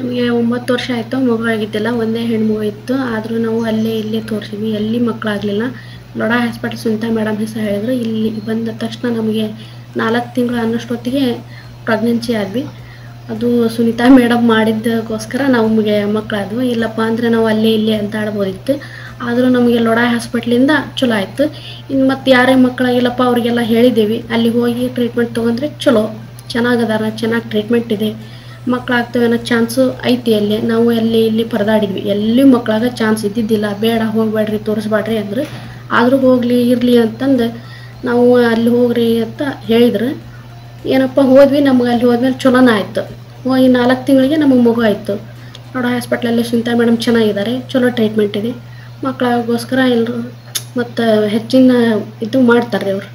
ನಮಗೆ 9 ವರ್ಷ ಆಯಿತು, ಮಗು ಆಗಿದ್ದಿಲ್ಲ. ಒಂದೇ ಹೆಣ್ಣು ಮಗು ಇತ್ತು. ಆದರೂ ನಾವು ಅಲ್ಲೇ ಇಲ್ಲೇ ತೋರಿಸಿದ್ವಿ, ಎಲ್ಲಿ ಮಕ್ಕಳಾಗಲಿಲ್ಲ. ಲೋಢಾ ಹಾಸ್ಪಿಟಲ್ ಸುನೀತಾ ಮೇಡಮ್ ಹೆಸರು ಹೇಳಿದ್ರು. ಇಲ್ಲಿ ಬಂದ ತಕ್ಷಣ ನಮಗೆ 4 ತಿಂಗಳು ಅನ್ನೋಷ್ಟೊತ್ತಿಗೆ ಪ್ರೆಗ್ನೆನ್ಸಿ ಆದ್ವಿ. ಅದು ಸುನೀತಾ ಮೇಡಮ್ ಮಾಡಿದ್ದಕ್ಕೋಸ್ಕರ ನಮಗೆ ಮಕ್ಕಳಾದ್ವು. ಇಲ್ಲಪ್ಪ ಅಂದರೆ ನಾವು ಅಲ್ಲೇ ಇಲ್ಲೇ ಅಂತ ಆಡ್ಬೋದಿತ್ತು. ಆದರೂ ನಮಗೆ ಲೋಢಾ ಹಾಸ್ಪಿಟ್ಲಿಂದ ಚಲೋ ಆಯಿತು. ಇನ್ನು ಮತ್ತು ಯಾರೇ ಮಕ್ಕಳಾಗಿಲ್ಲಪ್ಪ ಅವರಿಗೆಲ್ಲ ಹೇಳಿದ್ದೀವಿ, ಅಲ್ಲಿಗೆ ಹೋಗಿ ಟ್ರೀಟ್ಮೆಂಟ್ ತೊಗೊಂಡ್ರೆ ಚಲೋ, ಚೆನ್ನಾಗದಾರ, ಚೆನ್ನಾಗಿ ಟ್ರೀಟ್ಮೆಂಟ್ ಇದೆ, ಮಕ್ಕಳಾಗ್ತವೆ ಅನ್ನೋ ಚಾನ್ಸು ಐತಿ. ಅಲ್ಲಿ ನಾವು ಅಲ್ಲಿ ಇಲ್ಲಿ ಪರದಾಡಿದ್ವಿ, ಎಲ್ಲಿ ಮಕ್ಕಳಾಗ ಚಾನ್ಸ್ ಇದ್ದಿದ್ದಿಲ್ಲ. ಬೇಡ, ಹೋಗಬೇಡ್ರಿ, ತೋರಿಸ್ಬೇಡ್ರಿ ಅಂದ್ರೆ, ಆದರೂ ಹೋಗಲಿ ಇರಲಿ ಅಂತಂದು ನಾವು ಅಲ್ಲಿ ಹೋಗ್ರಿ ಅಂತ ಹೇಳಿದ್ರು. ಏನಪ್ಪ ಹೋದ್ವಿ, ನಮ್ಗೆ ಅಲ್ಲಿ ಹೋದ್ಮೇಲೆ ಚಲೋನ ಆಯಿತು. ಹೋಗಿ 4 ತಿಂಗಳಿಗೆ ನಮಗೆ ಮಗು ಆಯಿತು. ಲೋಢಾ ಹಾಸ್ಪಿಟ್ಲಲ್ಲಿ ಸುನೀತಾ ಮೇಡಮ್ ಚೆನ್ನಾಗಿದ್ದಾರೆ, ಚಲೋ ಟ್ರೀಟ್ಮೆಂಟ್ ಇದೆ. ಮಕ್ಕಳಾಗೋಸ್ಕರ ಎಲ್ಲರೂ ಮತ್ತು ಹೆಚ್ಚಿನ ಇದು ಮಾಡ್ತಾರೆ ಅವರು.